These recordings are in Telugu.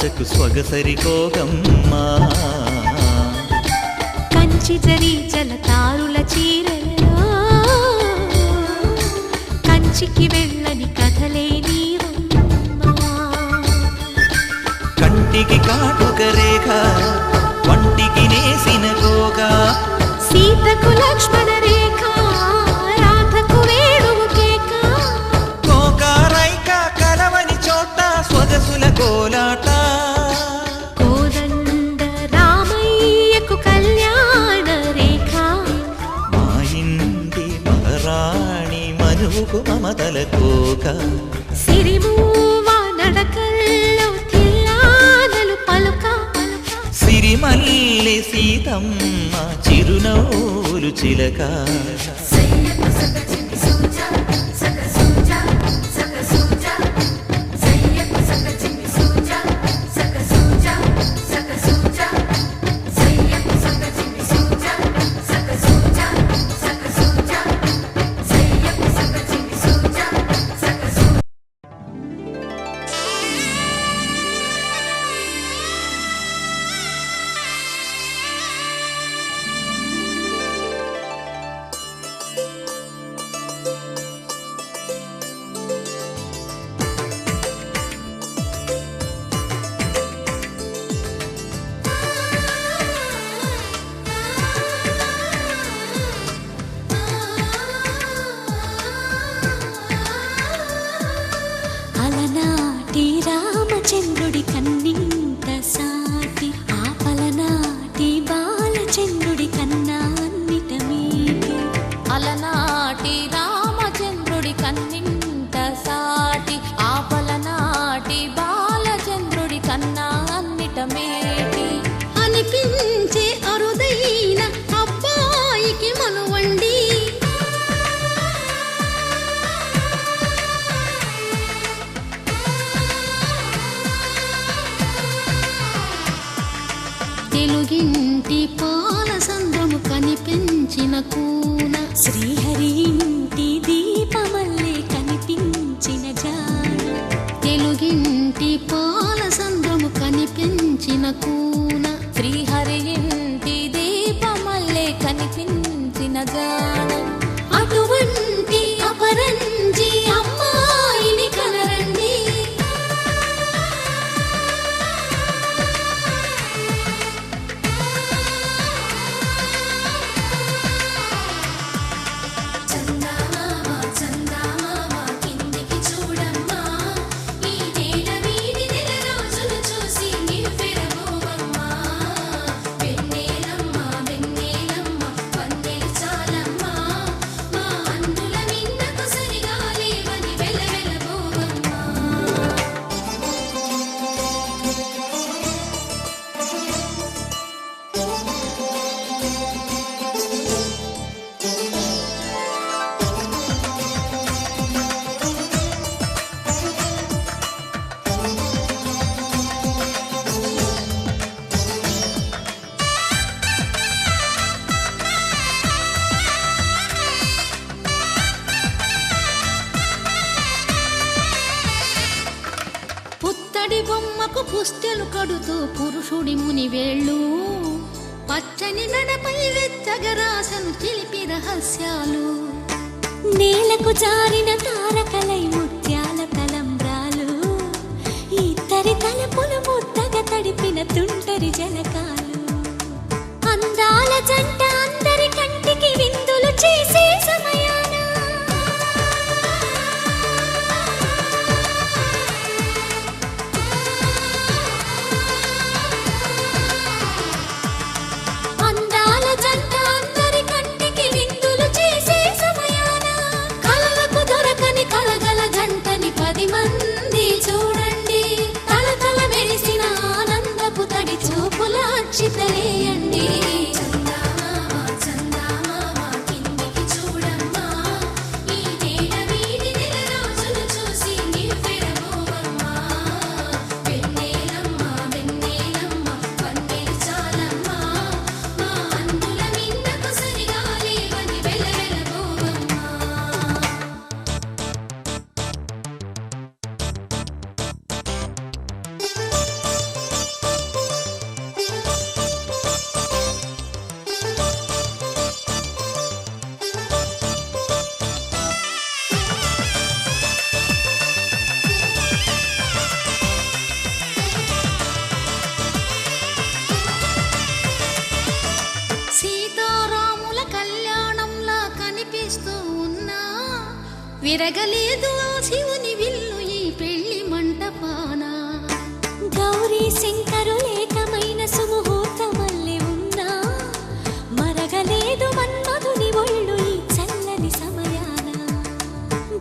ఆశకు స్వగసరి కోగమ్మా కంచి జరి జలతారుల చీరలో కంచికి వెళ్ళని కథలే నీవమ్మా కంటికి కాటుక రేఖ వంటికి నేసిన గోగా సీతకు లక్ష్మణ రేఖ రాధకు వేణువు కేక కోకారైక కలవని చోట స్వగసుల కోలాట కోదండ రామయ్యకు కళ్యాణ రేఖ మా ఇంటి మహారాణి మనువుకు మమతల కోక సిరిమూవ నడకల్లో తిల్లానలు పలుక సిరిమల్లె సీతమ్మ చిరునవ్వులు చిలక అలనాటి రామచంద్రుడి కన్నింత సాటి ఆపలనాటి బాలచంద్రుడి కన్నా అన్నిట మీటి అలనాటి రామచంద్రుడి కన్నింత సాటి ఆపలనాటి బాలచంద్రుడి కన్నా అన్నిట మేటి అనిపించే అరుదైన అబ్బాయికి మనువండి తెలుగింటి పాలసంద్రము కనిపించిన కూన శ్రీహరి ఇంటి దీపమల్లే కనిపించిన జాన తెలుగింటి పాలసంద్రము కనిపించిన కూన శ్రీహరి ఇంటి దీపమల్లే కనిపించిన జాన అటువంటి అపరంజి అమ్మాయిని కనరండి పుత్తడి బొమ్మకు పుస్తెలు కడుతూ పురుషుడి ముని వేళ్ళు పచ్చని నడపై వెచ్చగరాసను చిలిపి రహస్యాలు నేలకు జారిన తారకలై ముత్యాల తలంబ్రాలు ఇద్దరి తలపులు ముద్దగా తడిపిన తుంటరి జలకాలు అందాల జంట అందరి కంటికి విందులు చేసే సమయాన చితలేయండి విరగలేదు ఆ శివుని విల్లు ఈ పెళ్లి మంటపాన. గౌరీ శంకరులేకమైన సుముహూర్తమల్లె ఉన్నా మరగలేదు మన్మధుని ఒళ్ళు ఈ చల్లని సమయాన.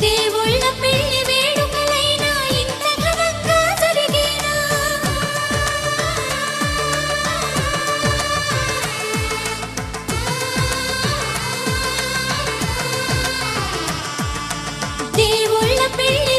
దేవుళ్ళ పెళ్లి వేడుకలైనా ఇంత ఘనంగా జరిగేనా? దేవుళ్ళ పెళ్లి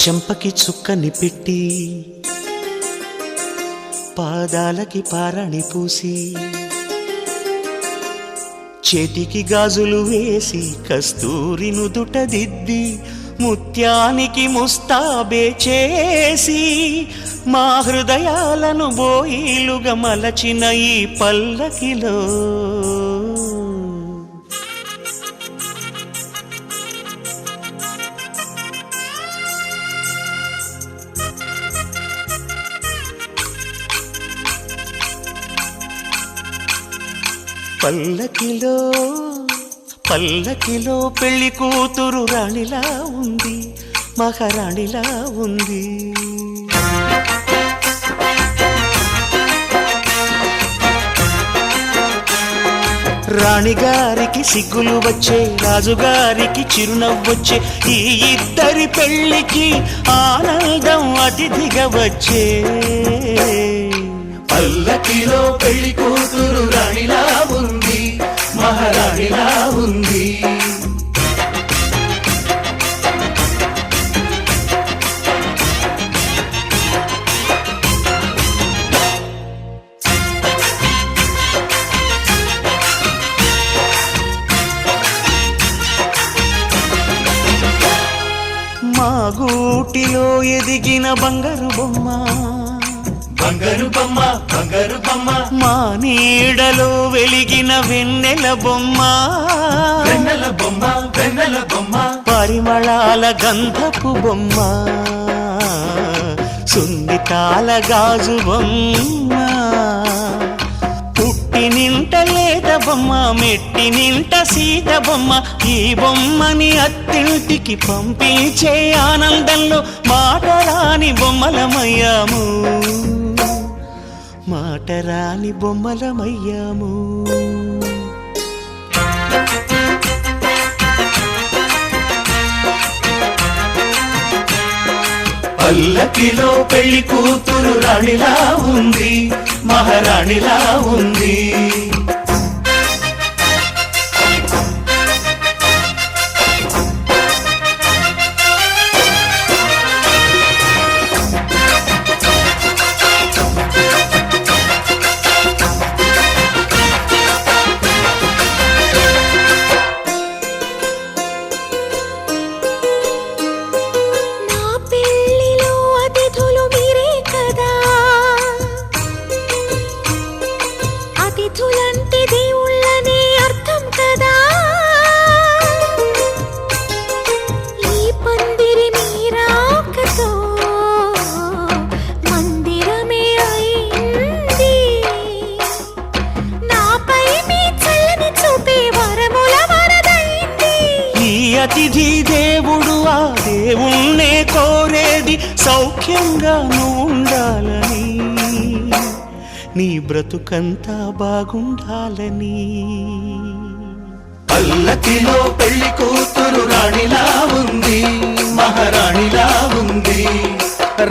చెంపకి చుక్కని పెట్టి పాదాలకి పారాణి పూసి చేతికి గాజులు వేసి కస్తూరి నుదుట దిద్ది ముత్యానికి ముస్తాబే చేసి మా హృదయాలను బోయిలుగా మలచిన ఈ పల్లకిలో పల్లకిలో పల్లకిలో పెళ్లి కూతురు రాణిలా ఉంది, మహారాణిలా ఉంది. రాణిగారికి సిగ్గులు వచ్చే, రాజుగారికి చిరునవ్వొచ్చే, ఈ ఇద్దరి పెళ్లికి ఆనందం అతిథిగా వచ్చే. పల్లకిలో పెళ్లి కూతురు రాణిలా ఉంది, మహారాణిలా ఉంది. మా గూటిలో ఎదిగిన బంగారు బొమ్మ, బంగారు బొమ్మ, బంగారు బొమ్మ. మా నీడలో వెలిగిన వెన్నెల బొమ్మ, వెన్నెల బొమ్మ, వెన్నెల బొమ్మ. పరిమళాల గంధపు బొమ్మ, సున్నితాల గాజు బొమ్మ. పుట్టి నింట లేత బొమ్మ, మెట్టి నింట సీత బొమ్మ. ఈ బొమ్మని అత్తింటికి పంపించే ఆనందంలో మాటరాని బొమ్మలమయ్యాము, మాటరాని బొమ్మలమయ్యాము. పల్లకిలో పెళ్లి కూతురు రాణిలా ఉంది, మహారాణిలా ఉంది. అతిథి దేవుడు ఆ దేవుణ్ణే కోరేది సౌఖ్యంగా నువ్వు ఉండాలని, నీ బ్రతుకంతా బాగుండాలని. పల్లకిలో పెళ్లి కూతురు రాణిలా ఉంది, మహారాణిలా ఉంది.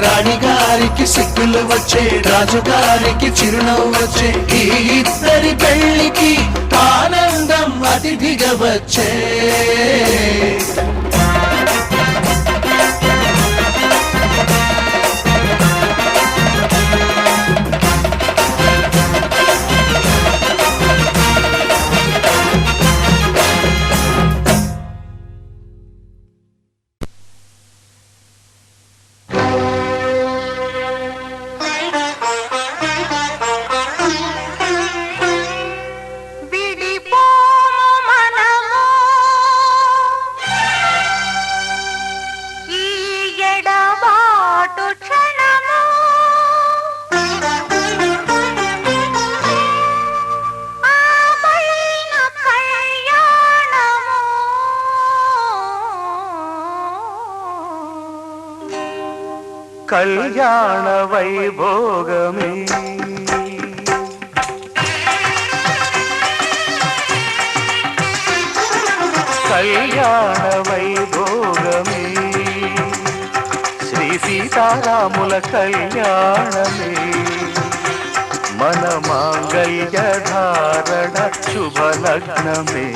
రాణిగారికి సిగ్గులు వచ్చే, రాజుగారికి చిరునవ్వు వచ్చే, ఈ ఇద్దరి పెళ్లికి ఆనందం అతిథిగా వచ్చే. కళ్యాణ వైభోగమే కళ్యాణ వైభోగమే, శ్రీ సీతారాముల కళ్యాణమే. మన మాంగళ్య ధారణ శుభలగ్నమే.